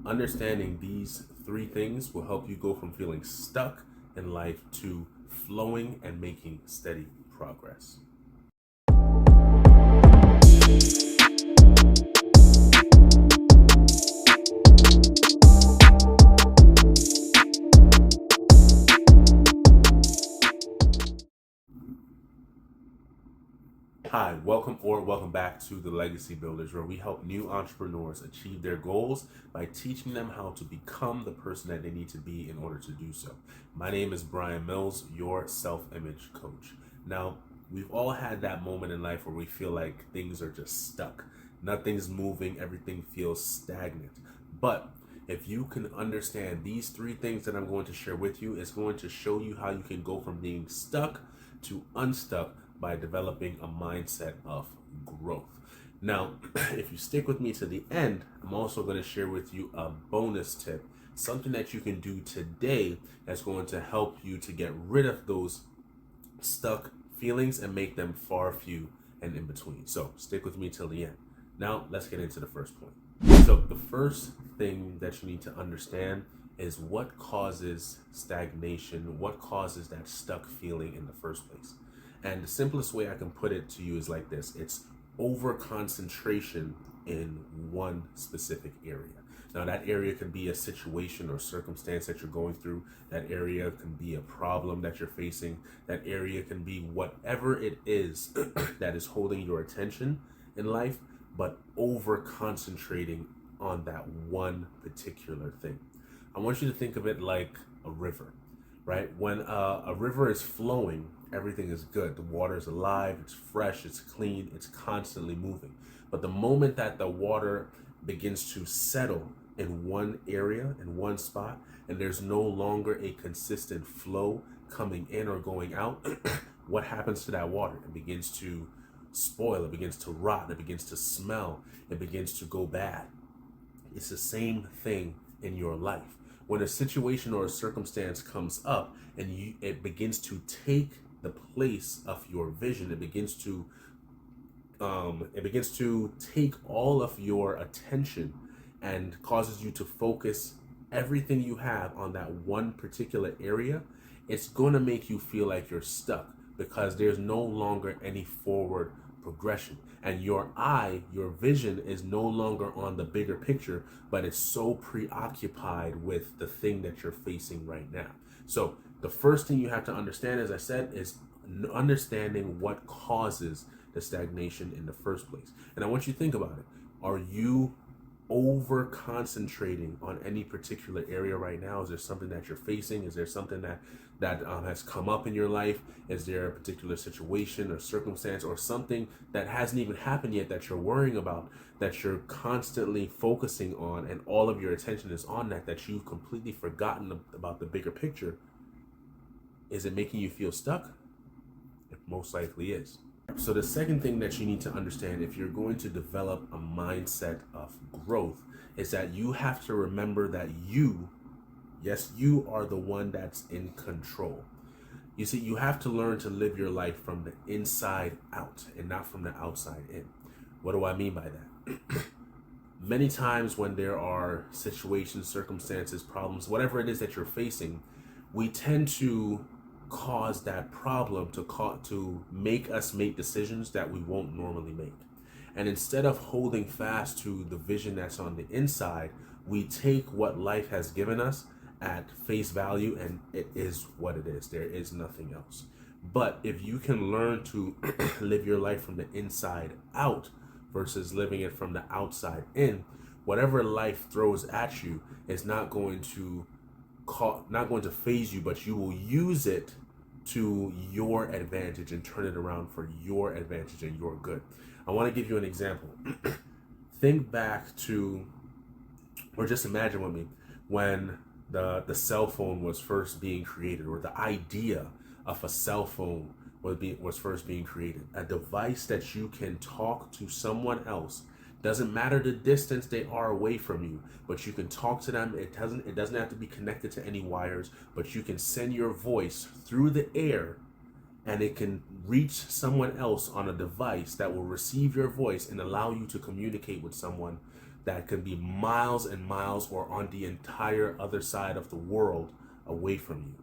Understanding these three things will help you go from feeling stuck in life to flowing and making steady progress. Hi, welcome back to the Legacy Builders, where we help new entrepreneurs achieve their goals by teaching them how to become the person that they need to be in order to do so. My name is Brian Mills, your self-image coach. Now, we've all had that moment in life where we feel like things are just stuck. Nothing's moving, everything feels stagnant. But if you can understand these three things that I'm going to share with you, it's going to show you how you can go from being stuck to unstuck by developing a mindset of growth. Now, if you stick with me to the end, I'm also going to share with you a bonus tip, something that you can do today that's going to help you to get rid of those stuck feelings and make them far few and in between. So stick with me till the end. Now, let's get into the first point. So the first thing that you need to understand is what causes stagnation, what causes that stuck feeling in the first place. And the simplest way I can put it to you is like this: it's over concentration in one specific area. Now, that area could be a situation or circumstance that you're going through. That area can be a problem that you're facing. That area can be whatever it is that is holding your attention in life, but over concentrating on that one particular thing. I want you to think of it like a river, right? When a river is flowing, everything is good. The water is alive, it's fresh, it's clean, it's constantly moving. But the moment that the water begins to settle in one area, in one spot, and there's no longer a consistent flow coming in or going out, what happens to that water? It begins to spoil, it begins to rot, it begins to smell, it begins to go bad. It's the same thing in your life. When a situation or a circumstance comes up and it begins to take the place of your vision, it begins to take all of your attention and causes you to focus everything you have on that one particular area. It's going to make you feel like you're stuck because there's no longer any forward progression, and your vision is no longer on the bigger picture, but it's so preoccupied with the thing that you're facing right now. So the first thing you have to understand, as I said, is understanding what causes the stagnation in the first place. And I want you to think about it. Are you over concentrating on any particular area right now? Is there something that you're facing? Is there something that has come up in your life? Is there a particular situation or circumstance or something that hasn't even happened yet that you're worrying about, that you're constantly focusing on, and all of your attention is on that you've completely forgotten about the bigger picture? Is it making you feel stuck? It most likely is. So the second thing that you need to understand if you're going to develop a mindset of growth is that you have to remember that you are the one that's in control. You see, you have to learn to live your life from the inside out and not from the outside in. What do I mean by that? Many times when there are situations, circumstances, problems, whatever it is that you're facing, we tend to cause that problem to make us make decisions that we won't normally make. And instead of holding fast to the vision that's on the inside, we take what life has given us at face value, and it is what it is. There is nothing else. But if you can learn to live your life from the inside out versus living it from the outside in, whatever life throws at you is not going to phase you, but you will use it to your advantage and turn it around for your advantage and your good. I want to give you an example. Think back to, or just imagine with me, when the cell phone was first being created, or the idea of a cell phone was first being created. A device that you can talk to someone else. Doesn't matter the distance they are away from you, but you can talk to them. It doesn't have to be connected to any wires, but you can send your voice through the air and it can reach someone else on a device that will receive your voice and allow you to communicate with someone that can be miles and miles or on the entire other side of the world away from you.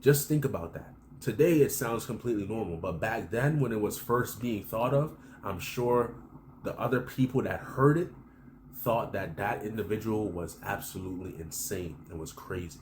Just think about that. Today it sounds completely normal, but back then when it was first being thought of, I'm sure the other people that heard it thought that that individual was absolutely insane and was crazy.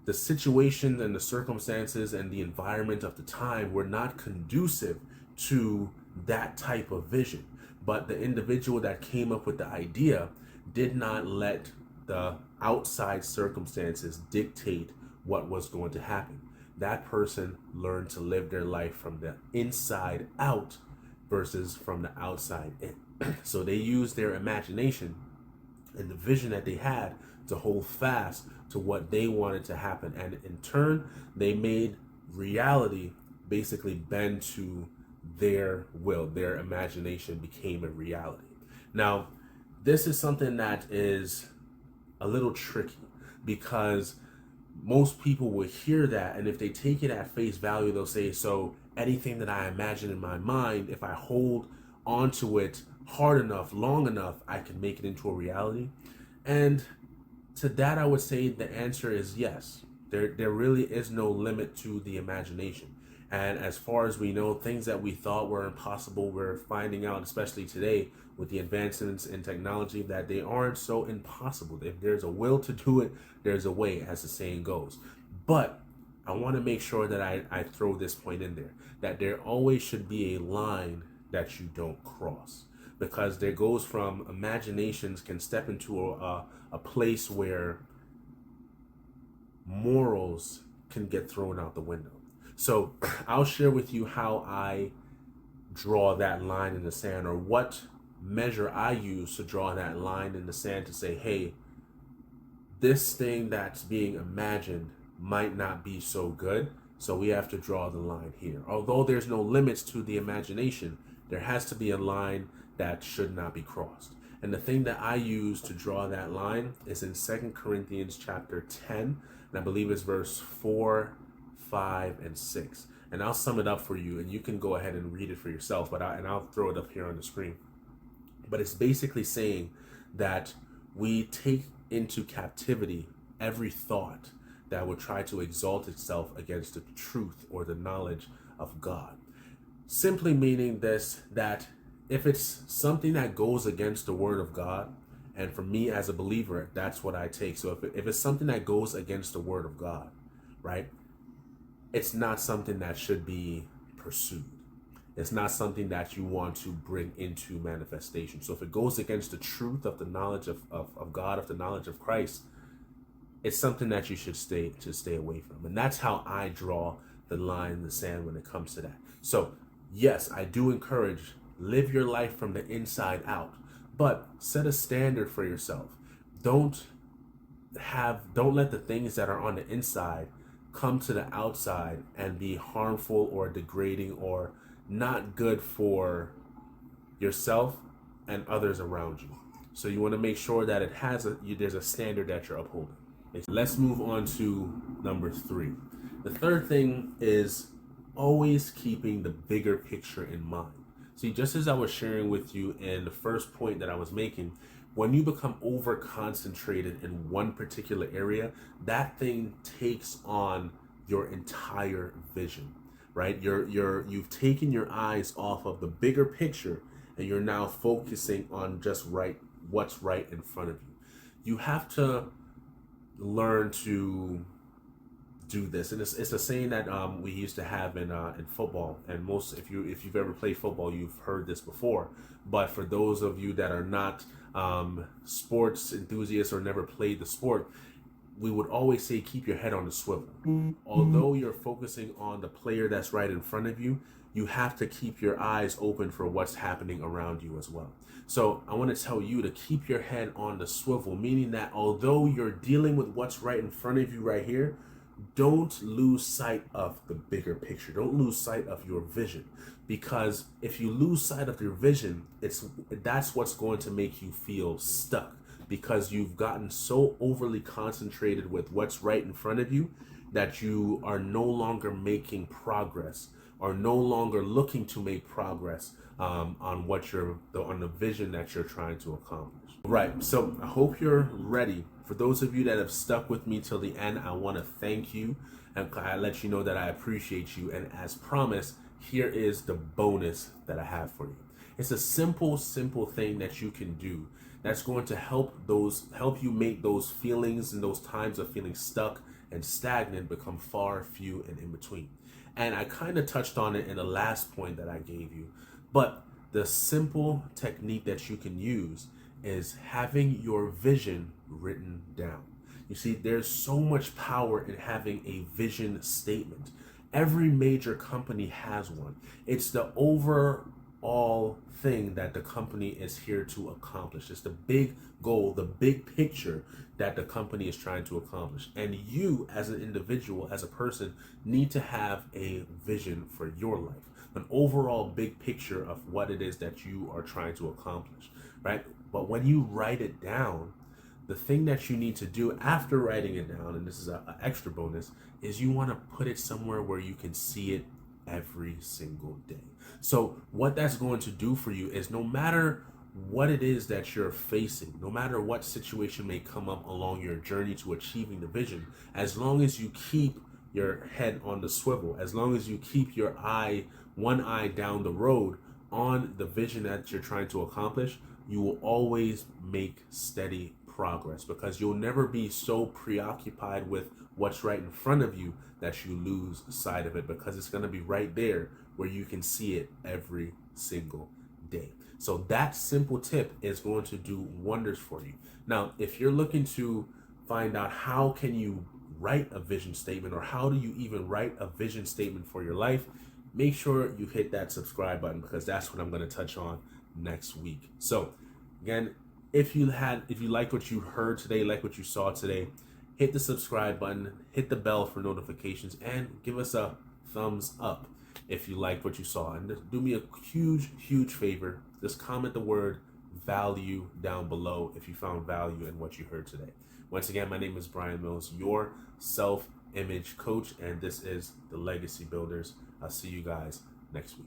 The situations and the circumstances and the environment of the time were not conducive to that type of vision. But the individual that came up with the idea did not let the outside circumstances dictate what was going to happen. That person learned to live their life from the inside out versus from the outside in. So they used their imagination and the vision that they had to hold fast to what they wanted to happen. And in turn, they made reality basically bend to their will. Their imagination became a reality. Now, this is something that is a little tricky because most people will hear that, and if they take it at face value, they'll say, so anything that I imagine in my mind, if I hold onto it hard enough, long enough, I can make it into a reality. And to that, I would say the answer is yes. There really is no limit to the imagination. And as far as we know, things that we thought were impossible, we're finding out, especially today with the advancements in technology, that they aren't so impossible. If there's a will to do it, there's a way, as the saying goes. But I want to make sure that I throw this point in there, that there always should be a line that you don't cross. Because there goes from imaginations can step into a place where morals can get thrown out the window. So I'll share with you how I draw that line in the sand, or what measure I use to draw that line in the sand to say, hey, this thing that's being imagined might not be so good, so we have to draw the line here. Although there's no limits to the imagination, there has to be a line that should not be crossed. And the thing that I use to draw that line is in 2 Corinthians chapter 10, and I believe it's verse 4, 5, and 6. And I'll sum it up for you, and you can go ahead and read it for yourself, but I'll throw it up here on the screen. But it's basically saying that we take into captivity every thought that would try to exalt itself against the truth or the knowledge of God. Simply meaning this, that if it's something that goes against the word of God, and for me as a believer, that's what I take. So if it's something that goes against the word of God, right, it's not something that should be pursued. It's not something that you want to bring into manifestation. So if it goes against the truth of the knowledge of God, of the knowledge of Christ, it's something that you should stay away from. And that's how I draw the line in the sand when it comes to that. So yes, I do encourage, live your life from the inside out, but set a standard for yourself. Don't let the things that are on the inside come to the outside and be harmful or degrading or not good for yourself and others around you. So you want to make sure that there's a standard that you're upholding. Let's move on to number 3. The third thing is always keeping the bigger picture in mind. See, just as I was sharing with you in the first point that I was making, when you become over concentrated in one particular area, that thing takes on your entire vision, right? You've taken your eyes off of the bigger picture and you're now focusing on just what's right in front of you. You have to learn to do this, and it's a saying that we used to have in football. And most, if you've ever played football, you've heard this before. But for those of you that are not sports enthusiasts or never played the sport, we would always say, keep your head on the swivel. Although you're focusing on the player that's right in front of you, you have to keep your eyes open for what's happening around you as well. So I want to tell you to keep your head on the swivel, meaning that although you're dealing with what's right in front of you right here, don't lose sight of the bigger picture. Don't lose sight of your vision, because if you lose sight of your vision, that's what's going to make you feel stuck, because you've gotten so overly concentrated with what's right in front of you that you are no longer making progress, or no longer looking to make progress on on the vision that you're trying to accomplish. Right. So I hope you're ready. For those of you that have stuck with me till the end, I want to thank you, and I let you know that I appreciate you. And as promised, here is the bonus that I have for you. It's a simple thing that you can do that's going to help you make those feelings and those times of feeling stuck and stagnant become far, few, and in between. And I kind of touched on it in the last point that I gave you, but the simple technique that you can use is having your vision written down. You see, there's so much power in having a vision statement. Every major company has one. It's the overall thing that the company is here to accomplish. It's the big goal, the big picture that the company is trying to accomplish. And you, as an individual, as a person, need to have a vision for your life, an overall big picture of what it is that you are trying to accomplish, right? But when you write it down, the thing that you need to do after writing it down, and this is an extra bonus, is you want to put it somewhere where you can see it every single day. So what that's going to do for you is, no matter what it is that you're facing, no matter what situation may come up along your journey to achieving the vision, as long as you keep your head on the swivel, as long as you keep your one eye down the road on the vision that you're trying to accomplish, you will always make steady progress, because you'll never be so preoccupied with what's right in front of you that you lose sight of it, because it's going to be right there where you can see it every single day. So that simple tip is going to do wonders for you. Now, if you're looking to find out how can you write a vision statement, or how do you even write a vision statement for your life, make sure you hit that subscribe button, because that's what I'm going to touch on next week. So again, if you like what you heard today, like what you saw today, hit the subscribe button, hit the bell for notifications, and give us a thumbs up if you like what you saw. And do me a huge favor, just comment the word value down below if you found value in what you heard today. Once again, my name is Brian Mills, your self-image coach, and this is the Legacy Builders. I'll see you guys next week.